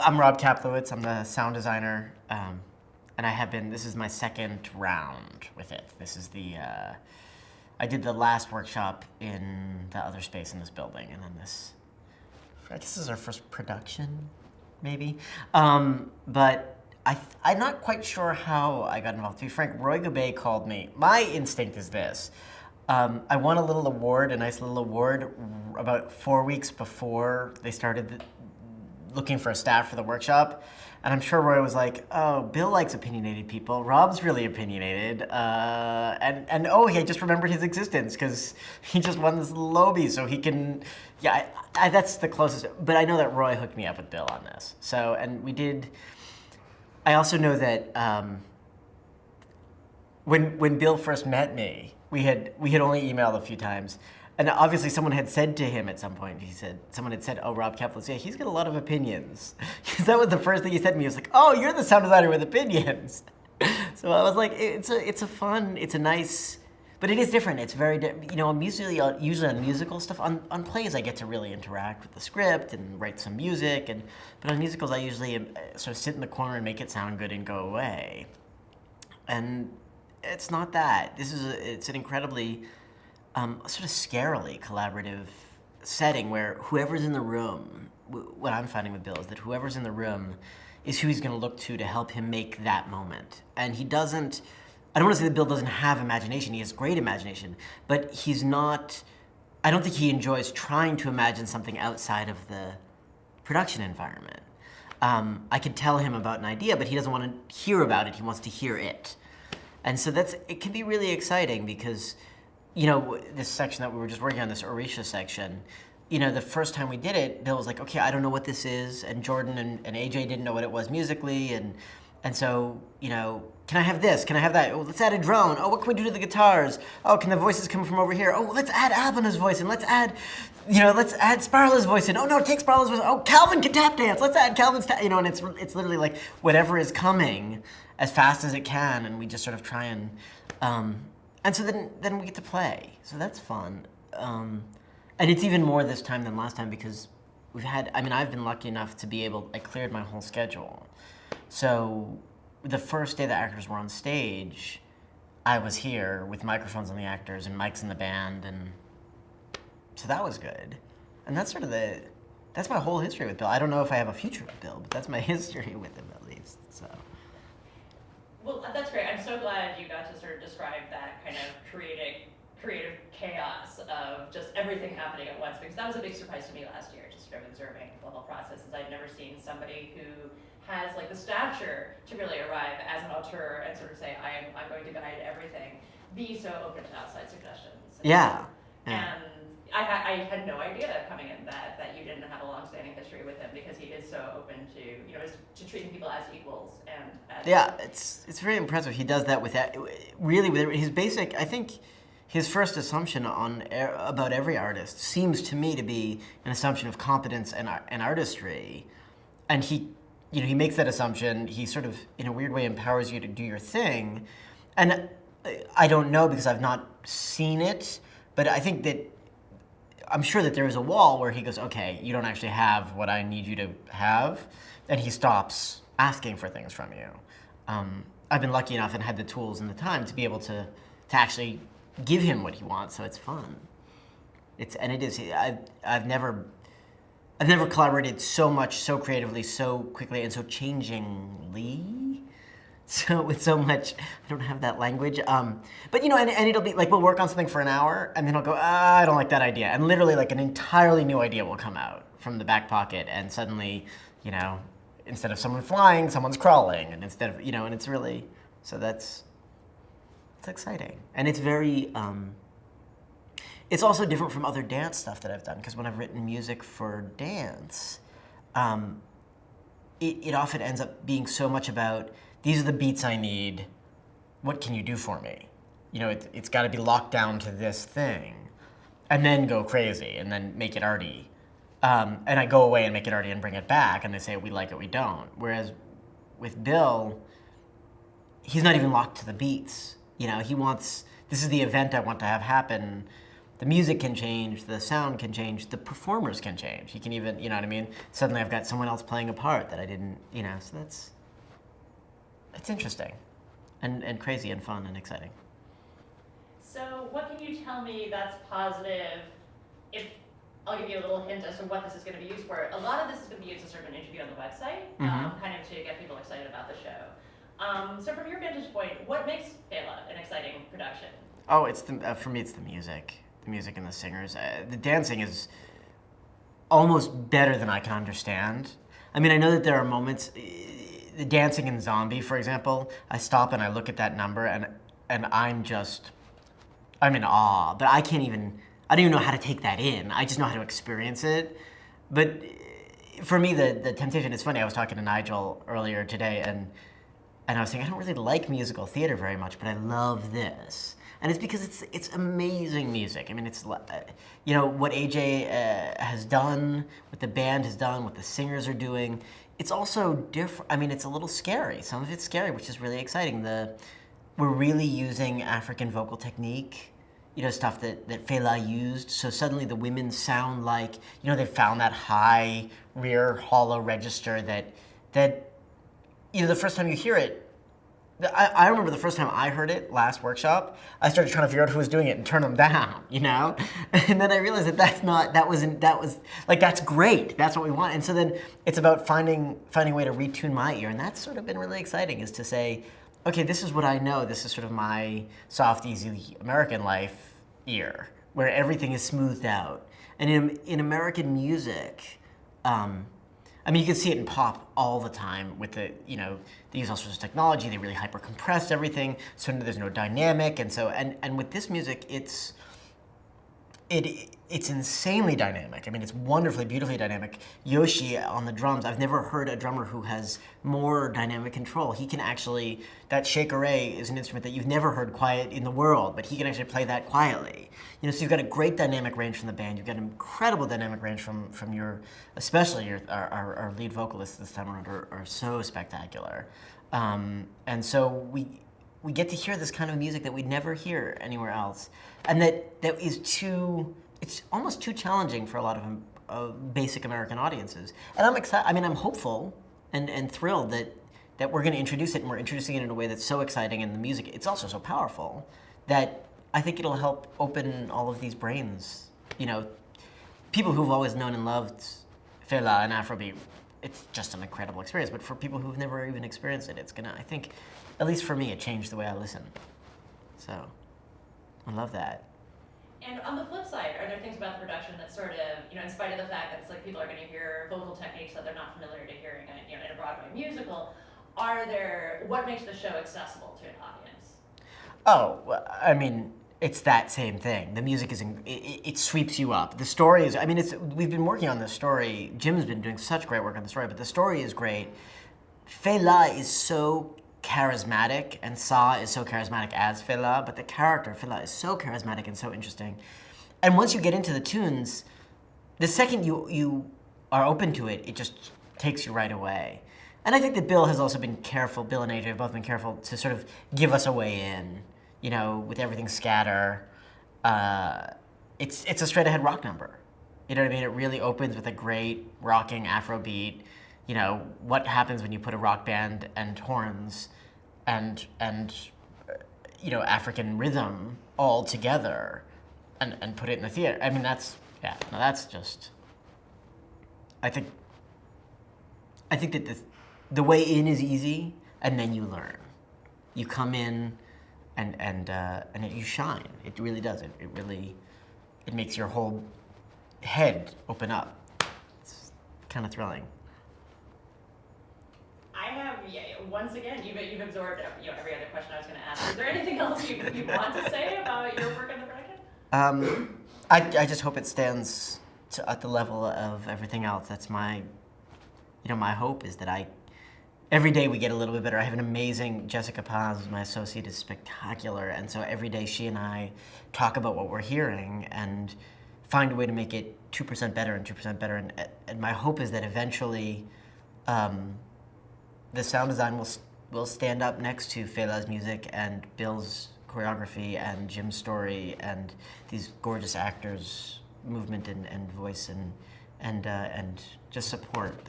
I'm Rob Kaplowitz. I'm the sound designer, and I have been. This is my second round with it. This is I did the last workshop in the other space in this building, and then this. I guess this is our first production, maybe. But I'm not quite sure how I got involved. To be frank, Roy Gabay called me. My instinct is this. I won a little award, a nice little award, about 4 weeks before they started looking for a staff for the workshop. And I'm sure Roy was like, oh, Bill likes opinionated people. Rob's really opinionated. And oh, he just remembered his existence because he just won this little Lobby, so he can, yeah, that's the closest. But I know that Roy hooked me up with Bill on this. So, and we did, I also know that when Bill first met me, we had only emailed a few times. And obviously someone had said to him at some point, someone had said, oh, Rob Kaplowitz, yeah, he's got a lot of opinions. Because that was the first thing he said to me. He was like, oh, you're the sound designer with opinions. So I was like, it's a nice, but it is different. It's very, I'm usually on musical stuff. On plays, I get to really interact with the script and write some music. But on musicals, I usually sort of sit in the corner and make it sound good and go away. And it's not that. It's an incredibly, sort of scarily collaborative setting where whoever's in the room, what I'm finding with Bill is that whoever's in the room is who he's going to look to help him make that moment. And he doesn't, I don't want to say that Bill doesn't have imagination, he has great imagination, but he's not, I don't think he enjoys trying to imagine something outside of the production environment. I could tell him about an idea, but he doesn't want to hear about it, he wants to hear it. And so it can be really exciting because this section that we were just working on, this Orisha section, the first time we did it, Bill was like, okay, I don't know what this is, and Jordan and AJ didn't know what it was musically, and so, can I have this? Can I have that? Oh, let's add a drone. Oh, what can we do to the guitars? Oh, can the voices come from over here? Oh, let's add Albina's voice in. Let's add Sparla's voice in. Oh, no, take Sparla's voice. Oh, Calvin can tap dance. Let's add Calvin's and it's literally like whatever is coming as fast as it can, and we just sort of try and so then we get to play. So that's fun. And it's even more this time than last time because I've been lucky enough to be I cleared my whole schedule. So the first day the actors were on stage, I was here with microphones on the actors and mics in the band, and so that was good. And that's sort of that's my whole history with Bill. I don't know if I have a future with Bill, but that's my history with him at least, so. Well, that's great. I'm so glad you got to sort of describe that kind of creative chaos of just everything happening at once, because that was a big surprise to me last year, just sort of observing the whole process, as I'd never seen somebody who has like the stature to really arrive as an auteur and sort of say, I'm going to guide everything, be so open to outside suggestions. Yeah. And I had no idea coming in that you didn't have a long-standing history with him, because he is so open to treating people as equals and as yeah, it's very impressive. He does that with his basic. I think his first assumption about every artist seems to me to be an assumption of competence and artistry, and he makes that assumption. He sort of, in a weird way, empowers you to do your thing, and I don't know because I've not seen it, but I think that. I'm sure that there is a wall where he goes, okay, you don't actually have what I need you to have, and he stops asking for things from you. I've been lucky enough and had the tools and the time to be able to actually give him what he wants, so it's fun. I've never collaborated so much, so creatively, so quickly, and so changingly. So with so much, I don't have that language. But and it'll be like we'll work on something for an hour, and then I'll go, I don't like that idea, and literally like an entirely new idea will come out from the back pocket, and suddenly, instead of someone flying, someone's crawling, and instead of and it's really it's exciting, and it's very. It's also different from other dance stuff that I've done, because when I've written music for dance, it often ends up being so much about. These are the beats I need. What can you do for me? It's got to be locked down to this thing, and then go crazy, and then make it arty. And I go away and make it arty and bring it back, and they say we like it, we don't. Whereas with Bill, he's not even locked to the beats. He wants, this is the event I want to have happen, the music can change, the sound can change, the performers can change. You can even, you know what I mean? Suddenly I've got someone else playing a part that I didn't, you know, so it's interesting and crazy and fun and exciting. So what can you tell me that's positive? If I'll give you a little hint as to what this is going to be used for. A lot of this is going to be used as sort of an interview on the website, kind of to get people excited about the show. So from your vantage point, what makes Fela an exciting production? Oh, it's for me, it's the music and the singers. The dancing is almost better than I can understand. I mean, I know that there are moments, the dancing in Zombie, for example, I stop and I look at that number and I'm in awe, but I don't even know how to take that in. I just know how to experience it. But for me, the temptation, it's funny, I was talking to Nigel earlier today and I was saying, I don't really like musical theater very much, but I love this. And it's because it's amazing music. I mean, it's, you know, what AJ has done, what the band has done, what the singers are doing. It's also different. I mean, it's a little scary. Some of it's scary, which is really exciting. We're really using African vocal technique, you know, stuff that Fela used. So suddenly the women sound like, you know, they found that high rear hollow register that you know, the first time you hear it, I remember the first time I heard it last workshop, I started trying to figure out who was doing it and turn them down, you know? And then I realized that was like, that's great, that's what we want. And so then it's about finding a way to retune my ear, and that's sort of been really exciting, is to say, okay, this is what I know, this is sort of my soft, easy American life ear, where everything is smoothed out. And in American music, I mean, you can see it in pop all the time with they use all sorts of technology, they really hyper compress everything, so there's no dynamic, and with this music, it's insanely dynamic. I mean, it's wonderfully, beautifully dynamic. Yoshi on the drums, I've never heard a drummer who has more dynamic control. He can actually, that shakeré is an instrument that you've never heard quiet in the world, but he can actually play that quietly. You know, so you've got a great dynamic range from the band. You've got an incredible dynamic range from especially our lead vocalists this time around are so spectacular. And so we get to hear this kind of music that we'd never hear anywhere else, and that is it's almost too challenging for a lot of basic American audiences. And I'm excited. I mean, I'm hopeful and thrilled that we're going to introduce it, and we're introducing it in a way that's so exciting, and the music, it's also so powerful that I think it'll help open all of these brains. You know, people who've always known and loved Fela and Afrobeat, it's just an incredible experience. But for people who've never even experienced it, it's gonna, I think, at least for me, it changed the way I listen. So, I love that. And on the flip side, are there things about the production that sort of, you know, in spite of the fact that it's like people are going to hear vocal techniques that they're not familiar to hearing, in a Broadway musical, what makes the show accessible to an audience? Oh, well, I mean, it's that same thing. The music it sweeps you up. The story is, I mean, we've been working on this story. Jim's been doing such great work on the story, but the story is great. Fela is so charismatic, and Sa is so charismatic as Fela, but the character Fela is so charismatic and so interesting. And once you get into the tunes, the second you are open to it, it just takes you right away. And I think that Bill has also been careful, Bill and AJ have both been careful to sort of give us a way in, you know, with everything scatter. It's a straight ahead rock number. You know what I mean? It really opens with a great rocking Afrobeat. You know, what happens when you put a rock band and horns and you know, African rhythm all together and put it in the theater. I mean, that's just, I think that the way in is easy, and then you learn. You come in and you shine. It really does. It makes your whole head open up. It's kind of thrilling. Once again, you've absorbed every other question I was going to ask. Is there anything else you want to say about your work in the production? I just hope it stands at the level of everything else. That's my hope is that every day we get a little bit better. I have an amazing, Jessica Paz, my associate, is spectacular, and so every day she and I talk about what we're hearing and find a way to make it 2% better and 2% better. And my hope is that eventually the sound design will stand up next to Fela's music and Bill's choreography and Jim's story and these gorgeous actors' movement and voice and just support.